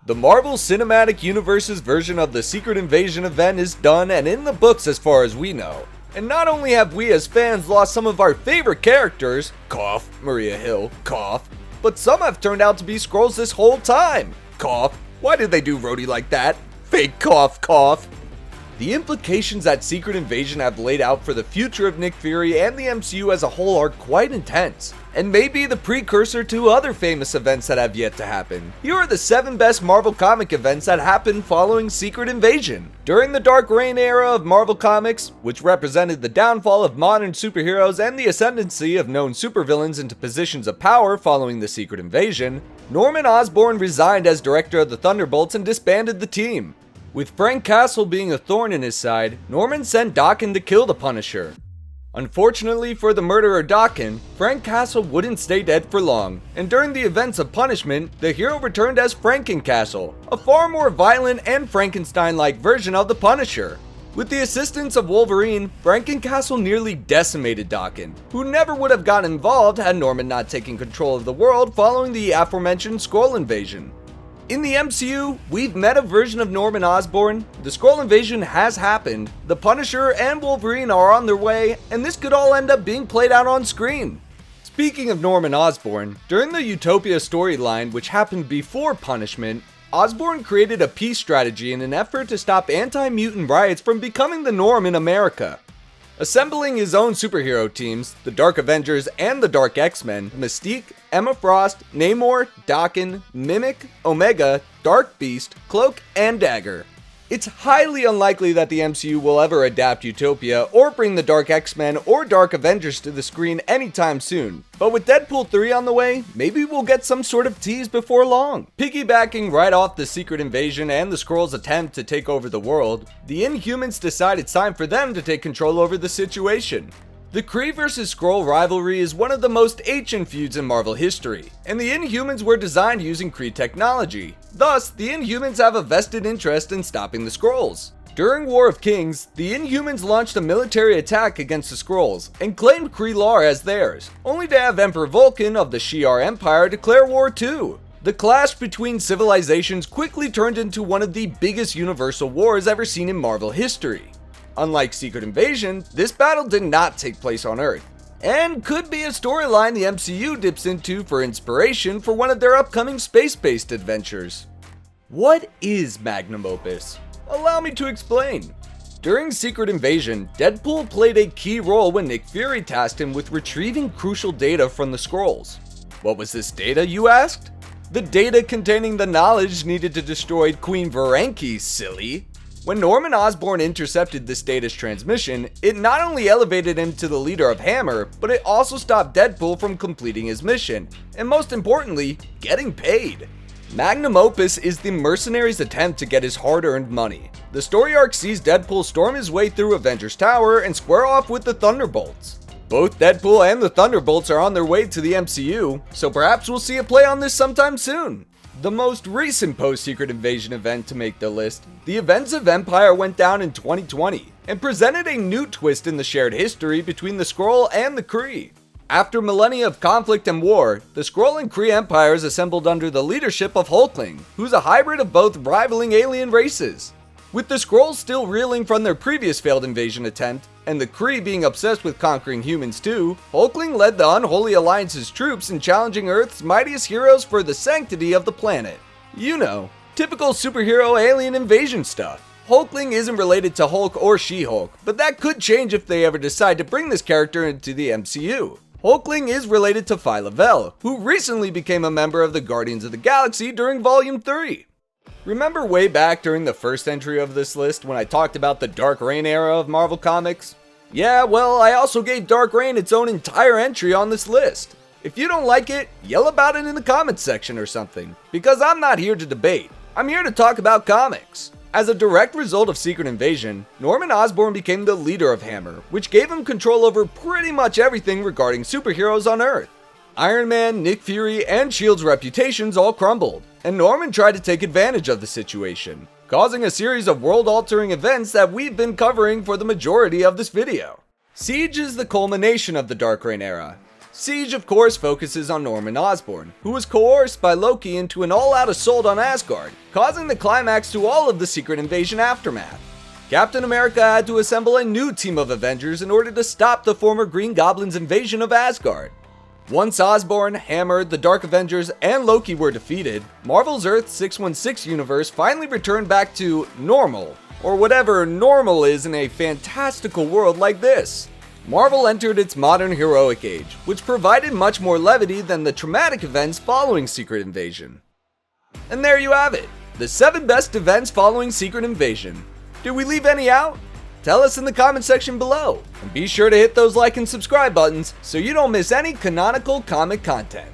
The Marvel Cinematic Universe's version of the Secret Invasion event is done and in the books as far as we know. And not only have we as fans lost some of our favorite characters, cough, Maria Hill, cough, but some have turned out to be Skrulls this whole time, cough. Why did they do Rhodey like that? Fake cough, cough. The implications that Secret Invasion have laid out for the future of Nick Fury and the MCU as a whole are quite intense, and may be the precursor to other famous events that have yet to happen. Here are the 7 best Marvel comic events that happened following Secret Invasion. During the Dark Reign era of Marvel Comics, which represented the downfall of modern superheroes and the ascendancy of known supervillains into positions of power following the Secret Invasion, Norman Osborn resigned as director of the Thunderbolts and disbanded the team. With Frank Castle being a thorn in his side, Norman sent Daken to kill the Punisher. Unfortunately for the murderer Daken, Frank Castle wouldn't stay dead for long, and during the events of Punishment, the hero returned as Frankencastle, a far more violent and Frankenstein-like version of the Punisher. With the assistance of Wolverine, Frankencastle nearly decimated Daken, who never would have gotten involved had Norman not taken control of the world following the aforementioned Skrull invasion. In the MCU, we've met a version of Norman Osborn, the Skrull invasion has happened, the Punisher and Wolverine are on their way, and this could all end up being played out on screen. Speaking of Norman Osborn, during the Utopia storyline, which happened before Punishment, Osborn created a peace strategy in an effort to stop anti-mutant riots from becoming the norm in America. Assembling his own superhero teams, the Dark Avengers and the Dark X-Men, Mystique, Emma Frost, Namor, Daken, Mimic, Omega, Dark Beast, Cloak, and Dagger. It's highly unlikely that the MCU will ever adapt Utopia or bring the Dark X-Men or Dark Avengers to the screen anytime soon, but with Deadpool 3 on the way, maybe we'll get some sort of tease before long. Piggybacking right off the Secret Invasion and the Skrulls' attempt to take over the world, the Inhumans decide it's time for them to take control over the situation. The Kree vs. Skrull rivalry is one of the most ancient feuds in Marvel history, and the Inhumans were designed using Kree technology. Thus, the Inhumans have a vested interest in stopping the Skrulls. During War of Kings, the Inhumans launched a military attack against the Skrulls and claimed Kree lore as theirs, only to have Emperor Vulcan of the Shi'ar Empire declare war too. The clash between civilizations quickly turned into one of the biggest universal wars ever seen in Marvel history. Unlike Secret Invasion, this battle did not take place on Earth, and could be a storyline the MCU dips into for inspiration for one of their upcoming space-based adventures. What is Magnum Opus? Allow me to explain. During Secret Invasion, Deadpool played a key role when Nick Fury tasked him with retrieving crucial data from the Skrulls. What was this data, you asked? The data containing the knowledge needed to destroy Queen Varanki, silly. When Norman Osborn intercepted this data's transmission, it not only elevated him to the leader of Hammer, but it also stopped Deadpool from completing his mission, and most importantly, getting paid. Magnum Opus is the mercenary's attempt to get his hard-earned money. The story arc sees Deadpool storm his way through Avengers Tower and square off with the Thunderbolts. Both Deadpool and the Thunderbolts are on their way to the MCU, so perhaps we'll see a play on this sometime soon. The most recent post-Secret Invasion event to make the list, the events of Empyre went down in 2020, and presented a new twist in the shared history between the Skrull and the Kree. After millennia of conflict and war, the Skrull and Kree empires assembled under the leadership of Hulkling, who's a hybrid of both rivaling alien races. With the Skrulls still reeling from their previous failed invasion attempt, and the Kree being obsessed with conquering humans too, Hulkling led the Unholy Alliance's troops in challenging Earth's mightiest heroes for the sanctity of the planet. You know, typical superhero alien invasion stuff. Hulkling isn't related to Hulk or She-Hulk, but that could change if they ever decide to bring this character into the MCU. Hulkling is related to Phyla-Vell, who recently became a member of the Guardians of the Galaxy during Volume 3. Remember way back during the first entry of this list when I talked about the Dark Reign era of Marvel Comics? Yeah, well, I also gave Dark Reign its own entire entry on this list. If you don't like it, yell about it in the comments section or something, because I'm not here to debate. I'm here to talk about comics. As a direct result of Secret Invasion, Norman Osborn became the leader of Hammer, which gave him control over pretty much everything regarding superheroes on Earth. Iron Man, Nick Fury, and S.H.I.E.L.D.'s reputations all crumbled, and Norman tried to take advantage of the situation, causing a series of world-altering events that we've been covering for the majority of this video. Siege is the culmination of the Dark Reign era. Siege of course focuses on Norman Osborn, who was coerced by Loki into an all-out assault on Asgard, causing the climax to all of the Secret Invasion aftermath. Captain America had to assemble a new team of Avengers in order to stop the former Green Goblin's invasion of Asgard. Once Osborn, Hammer, the Dark Avengers, and Loki were defeated, Marvel's Earth 616 universe finally returned back to normal, or whatever normal is in a fantastical world like this. Marvel entered its modern heroic age, which provided much more levity than the traumatic events following Secret Invasion. And there you have it, the 7 best events following Secret Invasion. Did we leave any out? Tell us in the comment section below, and be sure to hit those like and subscribe buttons so you don't miss any canonical comic content.